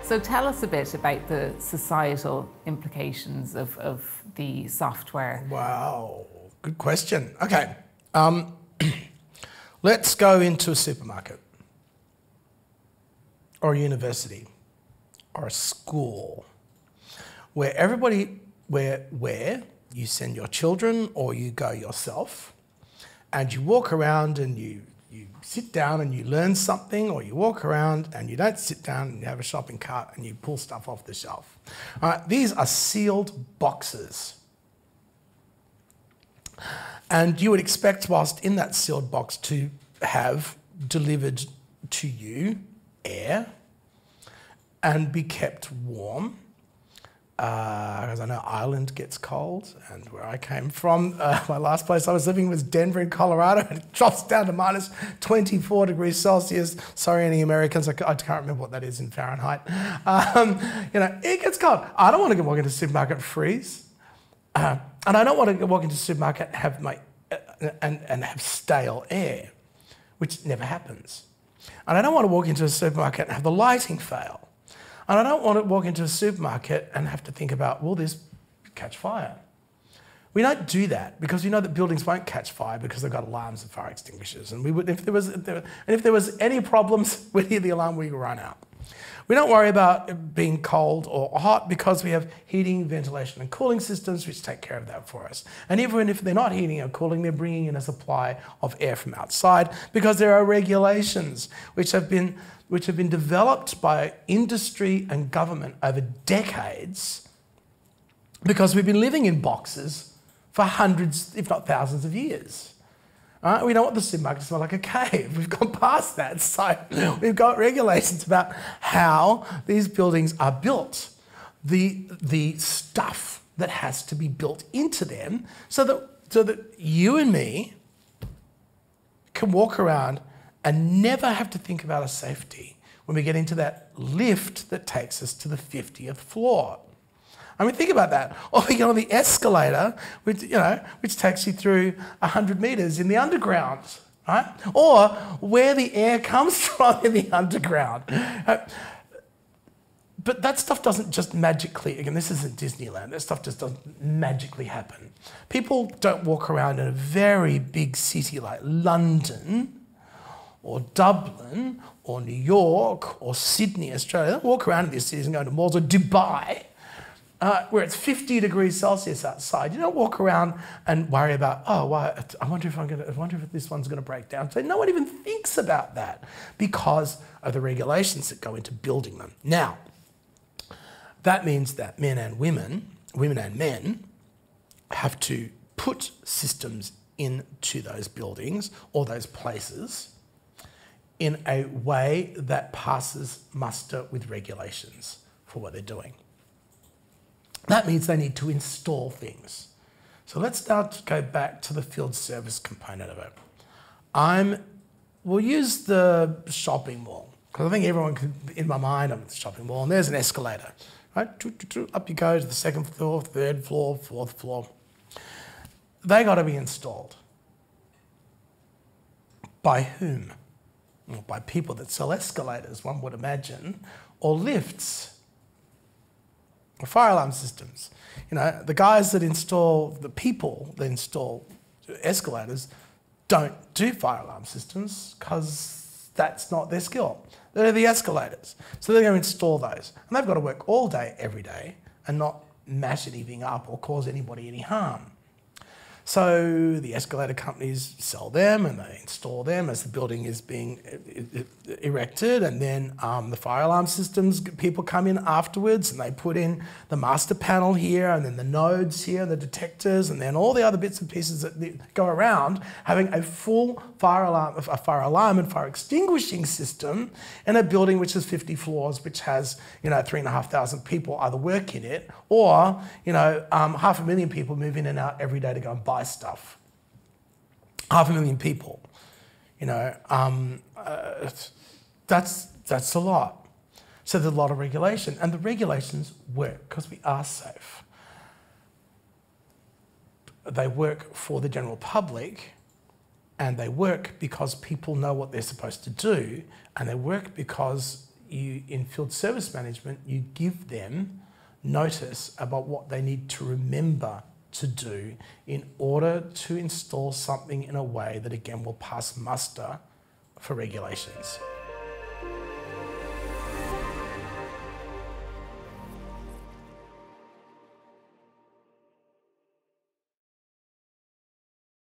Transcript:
So tell us a bit about the societal implications of the software. Wow, good question. Okay, let's go into a supermarket or a university or a school where where you send your children or you go yourself and you walk around and you sit down and you learn something, or you walk around and you don't sit down and you have a shopping cart and you pull stuff off the shelf. All right, these are sealed boxes. And you would expect, whilst in that sealed box, to have delivered to you air and be kept warm. Because I know Ireland gets cold, and where I came from, my last place I was living was Denver in Colorado, and it drops down to minus 24 degrees Celsius. Sorry, any Americans, I can't remember what that is in Fahrenheit. It gets cold. I don't want to walk into a supermarket and freeze. And I don't want to walk into a supermarket and have stale air, which never happens. And I don't want to walk into a supermarket and have the lighting fail. And I don't want to walk into a supermarket and have to think about, will this catch fire? We don't do that because we know that buildings won't catch fire because they've got alarms and fire extinguishers. And if there was any problems, we'd hear the alarm, we run out. We don't worry about it being cold or hot because we have heating, ventilation and cooling systems which take care of that for us. And even if they're not heating or cooling, they're bringing in a supply of air from outside because there are regulations which have been developed by industry and government over decades because we've been living in boxes for hundreds, if not thousands of years. We don't want the supermarket to smell like a cave. We've gone past that. So we've got regulations about how these buildings are built, the stuff that has to be built into them so that you and me can walk around and never have to think about our safety when we get into that lift that takes us to the 50th floor. I mean, think about that. Or we get on the escalator, which takes you through 100 metres in the underground, right? Or where the air comes from in the underground. But that stuff doesn't just magically, again, this isn't Disneyland, that stuff just doesn't magically happen. People don't walk around in a very big city like London or Dublin or New York or Sydney, Australia. They don't walk around in these cities and go to malls, or Dubai, where it's 50 degrees Celsius outside. You don't walk around and worry about, I wonder if this one's going to break down. So no one even thinks about that because of the regulations that go into building them. Now, that means that men and women and men, have to put systems into those buildings or those places in a way that passes muster with regulations for what they're doing. That means they need to install things. So let's now go back to the field service component of it. We'll use the shopping mall, because I think everyone can, in my mind, I'm at the shopping mall, and there's an escalator, right? Up you go to the second floor, third floor, fourth floor. They got to be installed. By whom? Well, by people that sell escalators, one would imagine, or lifts, or fire alarm systems. The guys that install, the people that install escalators don't do fire alarm systems because that's not their skill. They're the escalators. So they're going to install those. And they've got to work all day, every day, and not mash anything up or cause anybody any harm. So the escalator companies sell them and they install them as the building is being erected, and then the fire alarm systems, people come in afterwards and they put in the master panel here and then the nodes here, the detectors, and then all the other bits and pieces that go around having a full fire alarm and fire extinguishing system in a building which is 50 floors, which has 3,500 people either work in it or 500,000 people move in and out every day to go and buy stuff. 500,000 people, that's a lot. So there's a lot of regulation, and the regulations work because we are safe. They work for the general public, and they work because people know what they're supposed to do, and they work because in field service management, you give them notice about what they need to remember to do in order to install something in a way that again will pass muster for regulations.